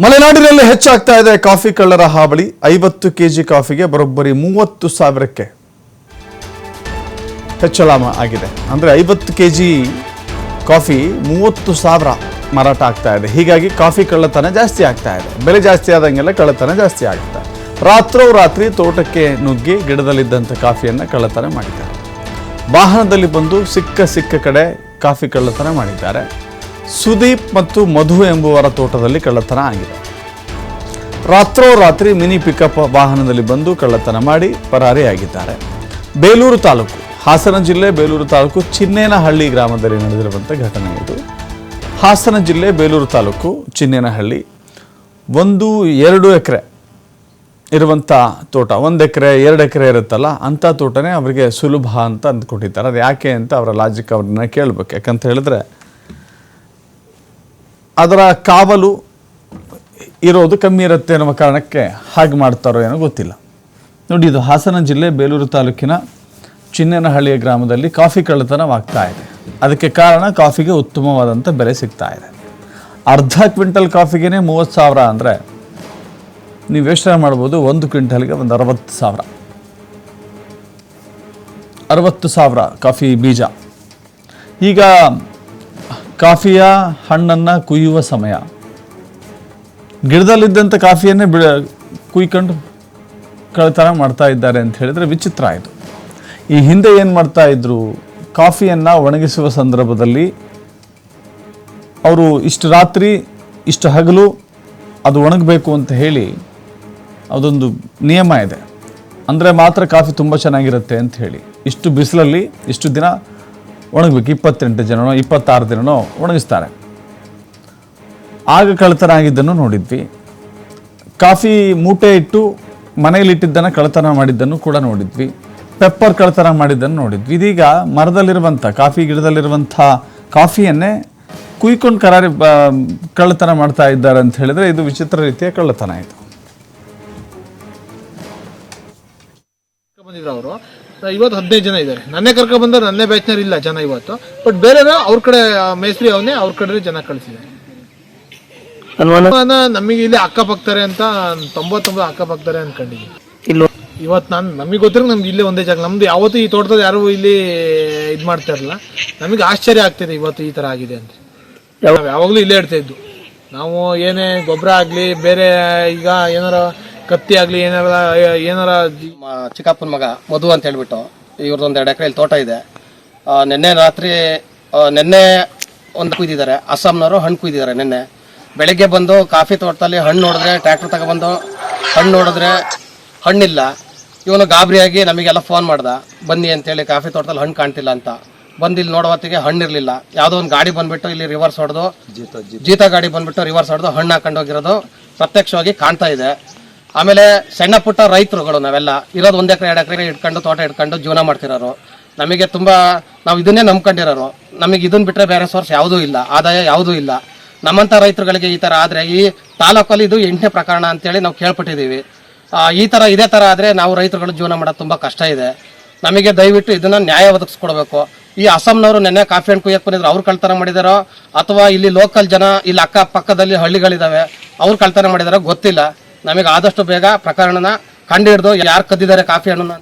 ಮಲೆನಾಡಿನಲ್ಲಿ ಹೆಚ್ಚಾಗ್ತಾ ಇದೆ ಕಾಫಿ ಕಳ್ಳರ ಹಾವಳಿ. 50 ಕೆಜಿ ಕಾಫಿಗೆ ಬರೋಬ್ಬರಿ 30,000ಕ್ಕೆ ಹೆಚ್ಚಳ ಆಗಿದೆ. ಅಂದರೆ 50 ಕೆಜಿ ಕಾಫಿ 30,000 ಮಾರಾಟ ಆಗ್ತಾ ಇದೆ. ಹೀಗಾಗಿ ಕಾಫಿ ಕಳ್ಳತನ ಜಾಸ್ತಿ ಆಗ್ತಾ ಇದೆ. ಬೆಲೆ ಜಾಸ್ತಿ ಆದಂಗೆಲ್ಲ ಕಳ್ಳತನ ಜಾಸ್ತಿ ಆಗ್ತಾ ಇದೆ. ರಾತ್ರೋರಾತ್ರಿ ತೋಟಕ್ಕೆ ನುಗ್ಗಿ ಗಿಡದಲ್ಲಿದ್ದಂಥ ಕಾಫಿಯನ್ನು ಕಳ್ಳತನ ಮಾಡಿದ್ದಾರೆ. ವಾಹನದಲ್ಲಿ ಬಂದು ಸಿಕ್ಕ ಕಡೆ ಕಾಫಿ ಕಳ್ಳತನ ಮಾಡಿದ್ದಾರೆ. ಸುದೀಪ್ ಮತ್ತು ಮಧು ಎಂಬುವರ ತೋಟದಲ್ಲಿ ಕಳ್ಳತನ ಆಗಿದೆ. ರಾತ್ರೋರಾತ್ರಿ ಮಿನಿ ಪಿಕಪ್ ವಾಹನದಲ್ಲಿ ಬಂದು ಕಳ್ಳತನ ಮಾಡಿ ಪರಾರಿಯಾಗಿದ್ದಾರೆ. ಬೇಲೂರು ತಾಲೂಕು, ಹಾಸನ ಜಿಲ್ಲೆ ಬೇಲೂರು ತಾಲೂಕು ಚಿನ್ನೇನಹಳ್ಳಿ ಗ್ರಾಮದಲ್ಲಿ ನಡೆದಿರುವಂಥ ಘಟನೆ ಇದು. ಹಾಸನ ಜಿಲ್ಲೆ ಬೇಲೂರು ತಾಲೂಕು ಚಿನ್ನೇನಹಳ್ಳಿ 1-2 ಎಕರೆ ಇರುವಂಥ ತೋಟ, 1 ಎಕರೆ 2 ಎಕರೆ ಇರುತ್ತಲ್ಲ ಅಂಥ ತೋಟನೇ ಅವರಿಗೆ ಸುಲಭ ಅಂತ ಅಂದ್ಕೊಂಡಿದ್ದಾರೆ. ಅದು ಯಾಕೆ ಅಂತ ಅವರ ಲಾಜಿಕ್ ಅವ್ರನ್ನ ಕೇಳಬೇಕು. ಯಾಕಂತ ಹೇಳಿದ್ರೆ ಅದರ ಕಾವಲು ಇರೋದು ಕಮ್ಮಿ ಇರುತ್ತೆ ಅನ್ನುವ ಕಾರಣಕ್ಕೆ ಹಾಗೆ ಮಾಡ್ತಾರೋ ಏನೋ ಗೊತ್ತಿಲ್ಲ. ನೋಡಿ, ಇದು ಹಾಸನ ಜಿಲ್ಲೆ ಬೇಲೂರು ತಾಲೂಕಿನ ಚಿನ್ನೇನಹಳ್ಳಿಯ ಗ್ರಾಮದಲ್ಲಿ ಕಾಫಿ ಕಳ್ಳತನವಾಗ್ತಾ ಇದೆ. ಅದಕ್ಕೆ ಕಾರಣ ಕಾಫಿಗೆ ಉತ್ತಮವಾದಂಥ ಬೆಲೆ ಸಿಗ್ತಾ ಇದೆ. ಅರ್ಧ ಕ್ವಿಂಟಲ್ ಕಾಫಿಗೆ 30,000 ಅಂದರೆ ನೀವು ಯೋಚನೆ ಮಾಡ್ಬೋದು, 1 ಕ್ವಿಂಟಲ್ಗೆ ಒಂದು 60,000. 60,000 ಕಾಫಿ ಬೀಜ. ಈಗ ಕಾಫಿಯ ಹಣ್ಣನ್ನು ಕುಯ್ಯುವ ಸಮಯ. ಗಿಡದಲ್ಲಿದ್ದಂಥ ಕಾಫಿಯನ್ನೇ ಕುಯ್ಕೊಂಡು ಕಳ್ಳತನ ಮಾಡ್ತಾ ಇದ್ದಾರೆ ಅಂತ ಹೇಳಿದರೆ ವಿಚಿತ್ರ ಆಯಿತು. ಈ ಹಿಂದೆ ಏನು ಮಾಡ್ತಾ ಇದ್ರು, ಕಾಫಿಯನ್ನು ಒಣಗಿಸುವ ಸಂದರ್ಭದಲ್ಲಿ ಅವರು ಇಷ್ಟು ರಾತ್ರಿ ಇಷ್ಟು ಹಗಲು ಅದು ಒಣಗಬೇಕು ಅಂತ ಹೇಳಿ ಅದೊಂದು ನಿಯಮ ಇದೆ. ಅಂದರೆ ಮಾತ್ರ ಕಾಫಿ ತುಂಬ ಚೆನ್ನಾಗಿರುತ್ತೆ ಅಂತ ಹೇಳಿ ಇಷ್ಟು ಬಿಸಿಲಲ್ಲಿ ಇಷ್ಟು ದಿನ ಒಣಗಬೇಕು. 28 ದಿನನೋ 26 ದಿನನೋ ಒಣಗಿಸ್ತಾರೆ. ಆಗ ಕಳ್ಳತನ ಆಗಿದ್ದನ್ನು ನೋಡಿದ್ವಿ. ಕಾಫಿ ಮೂಟೆ ಇಟ್ಟು ಮನೆಯಲ್ಲಿಟ್ಟಿದ್ದನ್ನು ಕಳ್ಳತನ ಮಾಡಿದ್ದನ್ನು ಕೂಡ ನೋಡಿದ್ವಿ. ಪೆಪ್ಪರ್ ಕಳ್ಳತನ ಮಾಡಿದ್ದನ್ನು ನೋಡಿದ್ವಿ. ಇದೀಗ ಮರದಲ್ಲಿರುವಂಥ ಕಾಫಿ ಗಿಡದಲ್ಲಿರುವಂಥ ಕಾಫಿಯನ್ನೇ ಕುಯ್ಕೊಂಡು ಕಳ್ಳತನ ಮಾಡ್ತಾ ಇದ್ದಾರೆ ಅಂತ ಹೇಳಿದ್ರೆ ಇದು ವಿಚಿತ್ರ ರೀತಿಯ ಕಳ್ಳತನ. ಇದು ಅವರು ಇವತ್ತು 15 ಜನ ಇದ್ದಾರೆ. ನನ್ನೇ ಕರ್ಕೊಂಡು ಬಂದವರು ನನ್ನೇ ಬ್ಯಾಚ್ನರ್ ಇಲ್ಲ ಜನ ಇವತ್ತು. ಬಟ್ ಬೇರೆ ಅವ್ರ ಕಡೆ ಮೇಸ್ತ್ರಿ ಅವನೇ ಅವ್ರ ಕಡೆ ಜನ ಕಳಿಸಿದ್ದಾರೆ. ನಮಗೆ ಇಲ್ಲಿ ಅಕ್ಕಪಕ್ತಾರೆ ಅಂತ 99 ಅಕ್ಕಪಕ್ತಾರೆ ಅನ್ಕೊಂಡಿದ್ದೀನಿ. ಇವತ್ತು ನಮಗೆ ಗೊತ್ತಿರೋ ನಮ್ಗೆ ಇಲ್ಲೇ ಒಂದೇ ಜಾಗ. ನಮ್ದು ಯಾವತ್ತೂ ಈ ತೋಟದಲ್ಲಿ ಯಾರು ಇಲ್ಲಿ ಇದು ಮಾಡ್ತಾ ಇರಲ್ಲ. ನಮಗೆ ಆಶ್ಚರ್ಯ ಆಗ್ತಿದೆ ಇವತ್ತು ಈ ತರ ಆಗಿದೆ ಅಂತ. ನಾವು ಯಾವಾಗಲೂ ಇಲ್ಲೇ ಇಡ್ತಾ ಇದ್ದು. ನಾವು ಏನೇ ಗೊಬ್ಬರ ಆಗ್ಲಿ ಬೇರೆ ಈಗ ಏನಾರ ಕತ್ತಿ ಆಗ್ಲಿ ಏನಾರ ಚಿಕ್ಕಪ್ಪನ ಮಗ ಮಧು ಅಂತ ಹೇಳ್ಬಿಟ್ಟು ಇವ್ರದ್ದೊಂದು 2 ಎಕರೆಯಲ್ಲಿ ತೋಟ ಇದೆ. ನಿನ್ನೆ ರಾತ್ರಿ ಒಂದು ಕುಯ್ದಿದ್ದಾರೆ. ಅಸ್ಸಾಂನವರು ಹಣ್ಣು ಕುಯ್ದಿದ್ದಾರೆ. ನಿನ್ನೆ ಬೆಳಗ್ಗೆ ಬಂದು ಕಾಫಿ ತೋಟದಲ್ಲಿ ಹಣ್ಣು ನೋಡಿದ್ರೆ ಟ್ರ್ಯಾಕ್ಟರ್ ತಗೊಬಂದು ಹಣ್ಣು ನೋಡಿದ್ರೆ ಹಣ್ಣಿಲ್ಲ. ಇವನು ಗಾಬರಿಯಾಗಿ ನಮಗೆಲ್ಲ ಫೋನ್ ಮಾಡ್ದ, ಬನ್ನಿ ಅಂತೇಳಿ ಕಾಫಿ ತೋಟದಲ್ಲಿ ಹಣ್ಣು ಕಾಣ್ತಿಲ್ಲ ಅಂತ. ಬಂದು ಇಲ್ಲಿ ನೋಡೋ ಹೊತ್ತಿಗೆ ಹಣ್ಣಿರಲಿಲ್ಲ. ಯಾವುದೋ ಒಂದು ಗಾಡಿ ಬಂದ್ಬಿಟ್ಟು ಇಲ್ಲಿ ರಿವರ್ಸ್ ಹೊಡೆದು ಜೀತ ಗಾಡಿ ಬಂದ್ಬಿಟ್ಟು ರಿವರ್ಸ್ ಹೊಡೆದು ಹಣ್ಣು ಹಾಕೊಂಡು ಹೋಗಿರೋದು ಪ್ರತ್ಯಕ್ಷವಾಗಿ ಕಾಣ್ತಾ ಇದೆ. ಆಮೇಲೆ ಸಣ್ಣ ಪುಟ್ಟ ರೈತರುಗಳು ನಾವೆಲ್ಲ ಇರೋದು 1 ಎಕರೆ 2 ಎಕರೆ ಇಟ್ಕೊಂಡು ತೋಟ ಇಟ್ಕೊಂಡು ಜೀವನ ಮಾಡ್ತಿರೋರು. ನಮಗೆ ನಾವು ಇದನ್ನೇ ನಂಬ್ಕೊಂಡಿರೋರು. ನಮಗೆ ಇದನ್ನ ಬಿಟ್ಟರೆ ಬೇರೆ ಸೋರ್ಸ್ ಯಾವುದೂ ಇಲ್ಲ, ಆದಾಯ ಯಾವುದೂ ಇಲ್ಲ. ನಮ್ಮಂಥ ರೈತರುಗಳಿಗೆ ಈ ಥರ ಆದರೆ ಈ ತಾಲೂಕಲ್ಲಿ ಇದು 8ನೇ ಪ್ರಕರಣ ಅಂತೇಳಿ ನಾವು ಕೇಳ್ಪಟ್ಟಿದ್ದೀವಿ. ಇದೇ ಥರ ಆದರೆ ನಾವು ರೈತರುಗಳು ಜೀವನ ಮಾಡೋದು ತುಂಬ ಕಷ್ಟ ಇದೆ. ನಮಗೆ ದಯವಿಟ್ಟು ಇದನ್ನು ನ್ಯಾಯ ಒದಗಿಸ್ಕೊಡ್ಬೇಕು. ಈ ಅಸ್ಸಾಂನವರು ನೆನ್ನೆ ಕಾಫಿ ಹಣ್ಣು ಕುಯ್ಯಕ್ಕೆ ಬಂದಿದ್ರು, ಅವ್ರು ಕಳ್ತನ ಮಾಡಿದಾರೋ ಅಥವಾ ಇಲ್ಲಿ ಲೋಕಲ್ ಜನ ಇಲ್ಲಿ ಅಕ್ಕ ಪಕ್ಕದಲ್ಲಿ ಹಳ್ಳಿಗಳಿದ್ದಾವೆ ಅವ್ರು ಕಳ್ತನ ಮಾಡಿದಾರೋ ಗೊತ್ತಿಲ್ಲ. ನಮಗೆ ಆದಷ್ಟು ಬೇಗ ಪ್ರಕರಣನ ಕಂಡು ಹಿಡಿದು ಯಾರು ಕದ್ದಿದ್ದಾರೆ ಕಾಫಿ ಹಣ್ಣನ್ನ